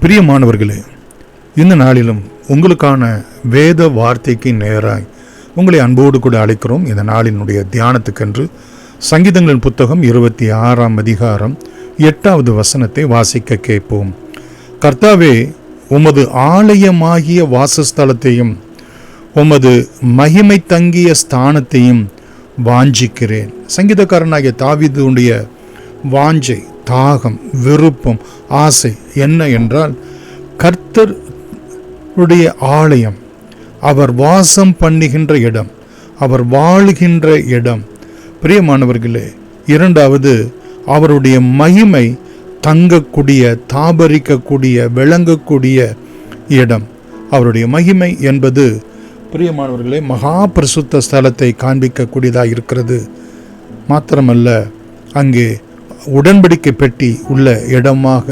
பிரியமானவர்களே, இந்த நாளிலும் உங்களுக்கான வேத வார்த்தைக்கு நேராய் உங்களை அன்போடு கூட அழைக்கிறோம். இந்த நாளினுடைய தியானத்துக்கென்று சங்கீதங்களின் புத்தகம் 26ஆம் அதிகாரம் 8வது வசனத்தை வாசிக்க கேட்போம். கர்த்தாவே, உமது ஆலயமாகிய வாசஸ்தலத்தையும் உமது மகிமை தங்கிய ஸ்தானத்தையும் வாஞ்சிக்கிறேன். சங்கீதக்காரனாகிய தாவீதுடைய வாஞ்சை, தாகம், விருப்பம், ஆசை என்ன என்றால், கர்த்தருடைய ஆலயம், அவர் வாசம் பண்ணுகின்ற இடம், அவர் வாழுகின்ற இடம். பிரியமானவர்களே, இரண்டாவது அவருடைய மகிமை தங்கக்கூடிய, தாபரிக்கக்கூடிய, விளங்கக்கூடிய இடம். அவருடைய மகிமை என்பது பிரியமானவர்களே மகா பரிசுத்த ஸ்தலத்தை காண்பிக்கக்கூடியதாக இருக்கிறது. மாத்திரமல்ல, அங்கே உடன்படிக்கை பெட்டி உள்ள இடமாக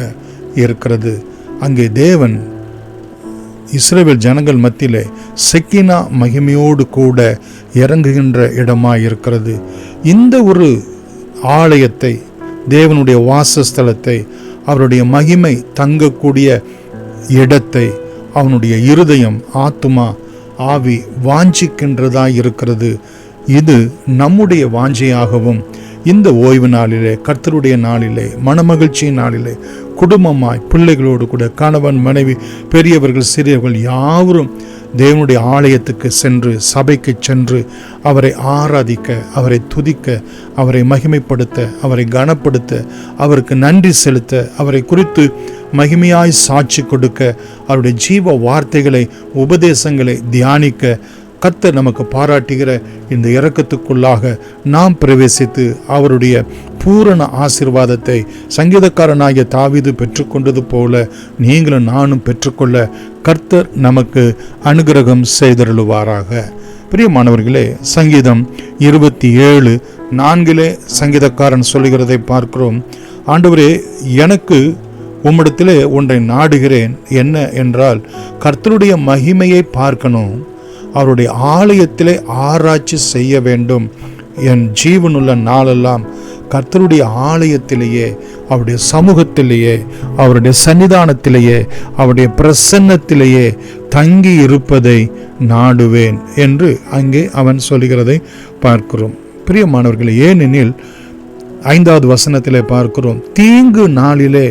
இருக்கிறது. அங்கே தேவன் இஸ்ரவேல் ஜனங்கள் மத்தியிலே செக்கினா மகிமையோடு கூட இறங்குகின்ற இடமாக இருக்கிறது. இந்த ஒரு ஆலயத்தை, தேவனுடைய வாசஸ்தலத்தை, அவருடைய மகிமை தங்கக்கூடிய இடத்தை அவனுடைய இருதயம், ஆத்துமா, ஆவி வாஞ்சிக்கின்றதாய் இருக்கிறது. இது நம்முடைய வாஞ்சையாகவும் இந்த ஓய்வு நாளிலே, கர்த்தருடைய நாளிலே, மனமகிழ்ச்சியின் நாளிலே குடும்பமாய் பிள்ளைகளோடு கூட கணவன், மனைவி, பெரியவர்கள், சிறியவர்கள் யாவரும் தேவனுடைய ஆலயத்துக்கு சென்று, சபைக்கு சென்று அவரை ஆராதிக்க, அவரை துதிக்க, அவரை மகிமைப்படுத்த, அவரை கனப்படுத்த, அவருக்கு நன்றி செலுத்த, அவரை குறித்து மகிமையாய் சாட்சி கொடுக்க, அவருடைய ஜீவ வார்த்தைகளை, உபதேசங்களை தியானிக்க கர்த்தர் நமக்கு பாராட்டுகிற இந்த இரக்கத்துக்குள்ளாக நாம் பிரவேசித்து அவருடைய பூரண ஆசீர்வாதத்தை சங்கீதக்காரனாகிய தாவீது பெற்றுக்கொண்டது போல நீங்களும் நானும் பெற்றுக்கொள்ள கர்த்தர் நமக்கு அனுகிரகம் செய்தருளுவாராக. பிரியமானவர்களே, சங்கீதம் 27:4 சங்கீதக்காரன் சொல்லுகிறதை பார்க்கிறோம். ஆண்டவரே, எனக்கு உம்மிடத்திலே ஒன்றை நாடுகிறேன். என்ன என்றால், கர்த்தருடைய மகிமையை பார்க்கணும், அவருடைய ஆலயத்திலே ஆராய்ச்சி செய்ய வேண்டும். என் ஜீவனுள்ள நாளெல்லாம் கர்த்தருடைய ஆலயத்திலேயே, அவருடைய சமூகத்திலேயே, அவருடைய சன்னிதானத்திலேயே, அவருடைய பிரசன்னத்திலேயே தங்கி இருப்பதை நாடுவேன் என்று அங்கே அவன் சொல்லுகிறதை பார்க்கிறோம். பிரியமானவர்களே, ஏனெனில் 5வது வசனத்திலே பார்க்கிறோம், தீங்கு நாளிலே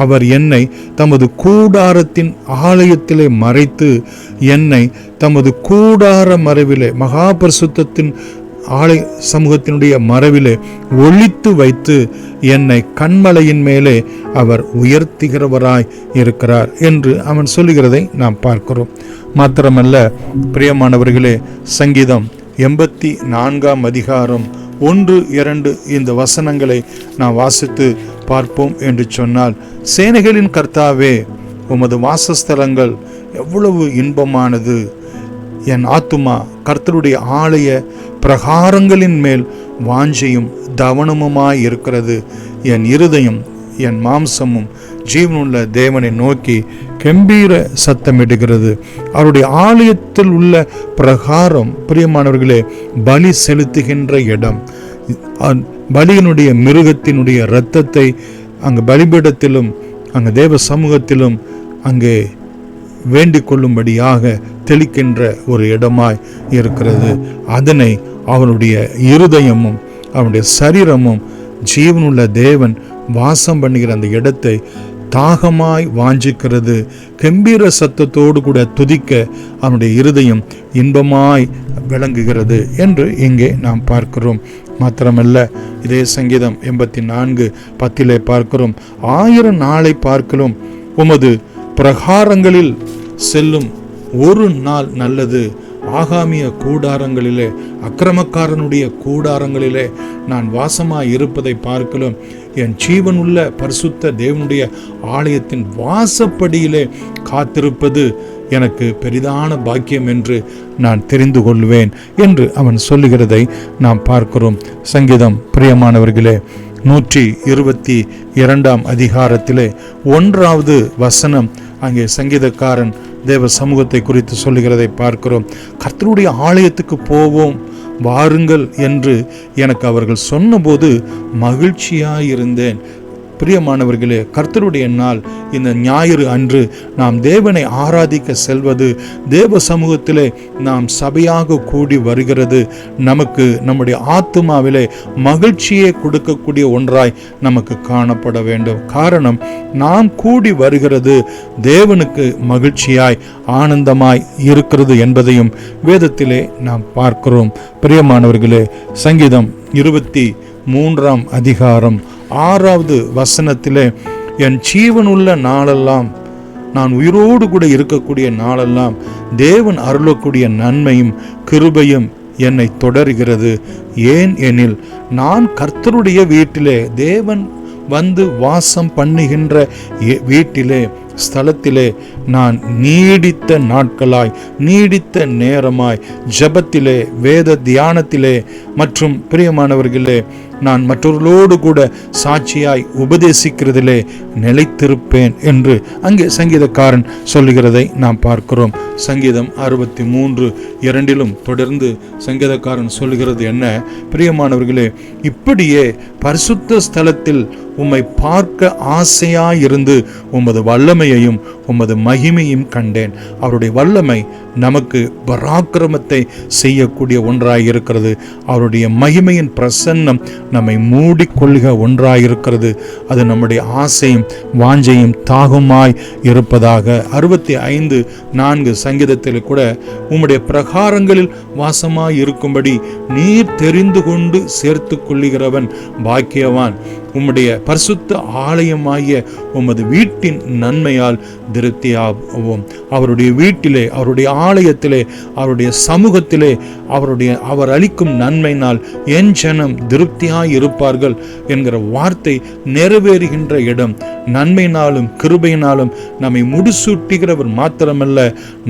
அவர் என்னை தமது கூடாரத்தின் ஆலயத்திலே மறைத்து, என்னை தமது கூடார மறைவிலே, மகா பரிசுத்தத்தின் ஆலய சமூகத்தினுடைய மறைவிலே ஒளித்து வைத்து, என்னை கண்மலையின் மேலே அவர் உயர்த்துகிறவராய் இருக்கிறார் என்று அவன் சொல்லுகிறதை நாம் பார்க்கிறோம். மாத்திரமல்ல, பிரியமானவர்களே, சங்கீதம் 84ஆம் அதிகாரம் 1-2 இந்த வசனங்களை நாம் வாசித்து பார்ப்போம் என்று சொன்னால், சேனைகளின் கர்த்தாவே, உமது வாசஸ்தலங்கள் எவ்வளவு இன்பமானது. என் ஆத்துமா கர்த்தருடைய ஆலய பிரகாரங்களின் மேல் வாஞ்சையும் தவனமுமாய் இருக்கிறது. என் இருதயம், என் மாம்சமும் ஜீவனுள்ள தேவனை நோக்கி கம்பீர சத்தமிடுகிறது. அவருடைய ஆலயத்தில் உள்ள பிரகாரம், பிரியமானவர்களே, பலி செலுத்துகின்ற இடம். பலியினுடைய மிருகத்தினுடைய இரத்தத்தை அங்கு பலிபீடத்திலும் அங்கு தேவ சமூகத்திலும் அங்கே வேண்டிக் கொள்ளும்படியாக தெளிக்கின்ற ஒரு இடமாய் இருக்கிறது. அதனை அவனுடைய இருதயமும் அவனுடைய சரீரமும் ஜீவனுள்ள தேவன் வாசம் பண்ணுகிற அந்த இடத்தை தாகமாய் வாஞ்சிக்கிறது. கம்பீர சத்தத்தோடு கூட துதிக்க அவனுடைய இருதயம் இன்பமாய் விளங்குகிறது என்று இங்கே நாம் பார்க்கிறோம். மாத்திரமல்ல, இதே சங்கீதம் 84:10 பார்க்கிறோம், 1000 நாளை பார்க்கிறோம், உமது பிரகாரங்களில் செல்லும் ஒரு நாள் நல்லது. ஆகாமிய கூடாரங்களிலே, அக்கிரமக்காரனுடைய கூடாரங்களிலே நான் வாசமாய் இருப்பதை பார்க்கலாம். என் ஜீவனுள்ள பரிசுத்த தேவனுடைய ஆலயத்தின் வாசப்படியிலே காத்திருப்பது எனக்கு பெரிதான பாக்கியம் என்று நான் தெரிந்து கொள்வேன் என்று அவன் சொல்லுகிறதை நாம் பார்க்கிறோம். சங்கீதம், பிரியமானவர்களே, 122ஆம் அதிகாரத்திலே 1வது வசனம் அங்கே சங்கீதக்காரன் தேவ சமூகத்தை குறித்து சொல்லுகிறதை பார்க்கிறோம். கர்த்தருடைய ஆலயத்துக்கு போவோம், வாருங்கள் என்று எனக்கு அவர்கள் சொன்னபோது மகிழ்ச்சியாயிருந்தேன். பிரியமானவர்களே, கர்த்தருடைய நாள் இந்த ஞாயிறு அன்று நாம் தேவனை ஆராதிக்க செல்வது, தேவ சமூகத்திலே நாம் சபையாக கூடி வருகிறது நமக்கு நம்முடைய ஆத்துமாவிலே மகிழ்ச்சியை கொடுக்கக்கூடிய ஒன்றாய் நமக்கு காணப்பட வேண்டும். காரணம், நாம் கூடி வருகிறது தேவனுக்கு மகிழ்ச்சியாய் ஆனந்தமாய் இருக்கிறது என்பதையும் வேதத்திலே நாம் பார்க்கிறோம். பிரியமானவர்களே, சங்கீதம் 23 அதிகாரம் 6வது வசனத்திலே, என் ஜீவனுள்ள நாளெல்லாம், நான் உயிரோடு கூட இருக்கக்கூடிய நாளெல்லாம் தேவன் அருளக்கூடிய நன்மையும் கிருபையும் என்னை தொடர்கிறது. ஏன் எனில், நான் கர்த்தருடைய வீட்டிலே, தேவன் வந்து வாசம் பண்ணுகின்ற வீட்டிலே, ஸ்தலத்திலே நான் நீடித்த நாட்களாய், நீடித்த நேரமாய் ஜெபத்திலே, வேத தியானத்திலே மற்றும் பிரியமானவர்களே, நான் மற்றவர்களோடு கூட சாட்சியாய் உபதேசிக்கிறதிலே நிலைத்திருப்பேன் என்று அங்கே சங்கீதக்காரன் சொல்லுகிறதை நாம் பார்க்கிறோம். சங்கீதம் 63:2 தொடர்ந்து சங்கீதக்காரன் சொல்லுகிறது என்ன? பிரியமானவர்களே, இப்படியே பரிசுத்த ஸ்தலத்தில் உம்மை பார்க்க ஆசையாயிருந்து உமது வல்லமையையும் உமது மகிமையும் கண்டேன். அவருடைய வல்லமை நமக்கு பராக்கிரமத்தை செய்யக்கூடிய ஒன்றாயிருக்கிறது. அவருடைய மகிமையின் பிரசன்னம் நம்மை மூடிக்கொள்ளுக ஒன்றாயிருக்கிறது. அது நம்முடைய ஆசையும் வாஞ்சையும் தாகமாய் இருப்பதாக. 65:4 சங்கீதத்தில் கூட, உம்முடைய பிரகாரங்களில் வாசமாய் இருக்கும்படி நீர் தெரிந்து கொண்டு சேர்த்து கொள்ளுகிறவன் பாக்கியவான். உம்முடைய பரிசுத்த ஆலயமாகிய உமது வீட்டின் நன்மையால் திருப்தியாவோம். அவருடைய வீட்டிலே, அவருடைய ஆலயத்திலே, அவருடைய சமூகத்திலே அவர் அளிக்கும் நன்மையினால் என் ஜனம் திருப்தியாய் இருப்பார்கள் என்கிற வார்த்தை நிறைவேறுகின்ற இடம். நன்மையினாலும் கிருபையினாலும் நம்மை முடிசூட்டுகிறவர் மாத்திரமல்ல,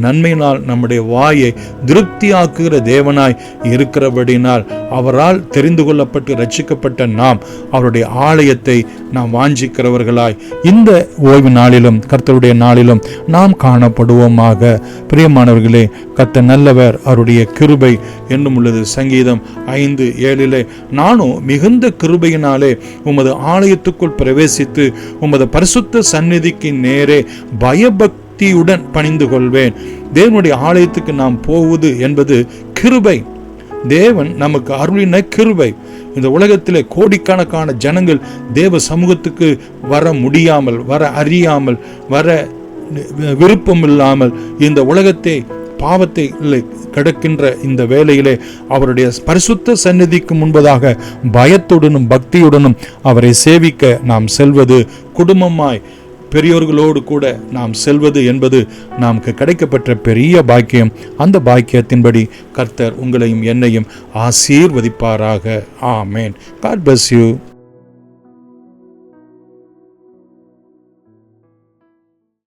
நன்மையினால் நம்முடைய வாயை திருப்தியாக்குகிற தேவனாய் இருக்கிறபடினால், அவரால் தெரிந்து கொள்ளப்பட்டு ரட்சிக்கப்பட்ட நாம் அவருடைய ஆலயத்தை நாம் வாஞ்சிக்கிறவர்களாய் இந்த ஓய்வு நாளிலும் கர்த்தருடைய நாளிலும் நாம் காணப்படுவோமாக. பிரியமானவர்களே, கர்த்தர் நல்லவர், அவருடைய கிருபை என்னும் உள்ளது. சங்கீதம் 5:7 நானும் மிகுந்த கிருபையினாலே உமது ஆலயத்துக்குள் பிரவேசித்து உமது பரிசுத்த சந்நிதிக்கு நேரே பயபக்தியுடன் பணிந்து கொள்வேன். தேவனுடைய ஆலயத்துக்கு நாம் போவது என்பது கிருபை. தேவன் நமக்கு அருளின கிருபை. இந்த உலகத்திலே கோடிக்கணக்கான ஜனங்கள் தேவ சமூகத்துக்கு வர முடியாமல், வர அறியாமல், வர விருப்பம் இல்லாமல் இந்த உலகத்தை பாவத்தை கிடக்கின்ற இந்த வேளையிலே அவருடைய பரிசுத்த சந்நிதிக்கு முன்பதாக பயத்துடனும் பக்தியுடனும் அவரை சேவிக்க நாம் செல்வது, குடும்பமாய் பெரியோர்களோடு கூட நாம் செல்வது என்பது நமக்கு கிடைக்கப்பட்ட பெரிய பாக்கியம். அந்த பாக்கியத்தின்படி கர்த்தர் உங்களையும் என்னையும் ஆசீர்வதிப்பாராக. ஆமேன். God bless you.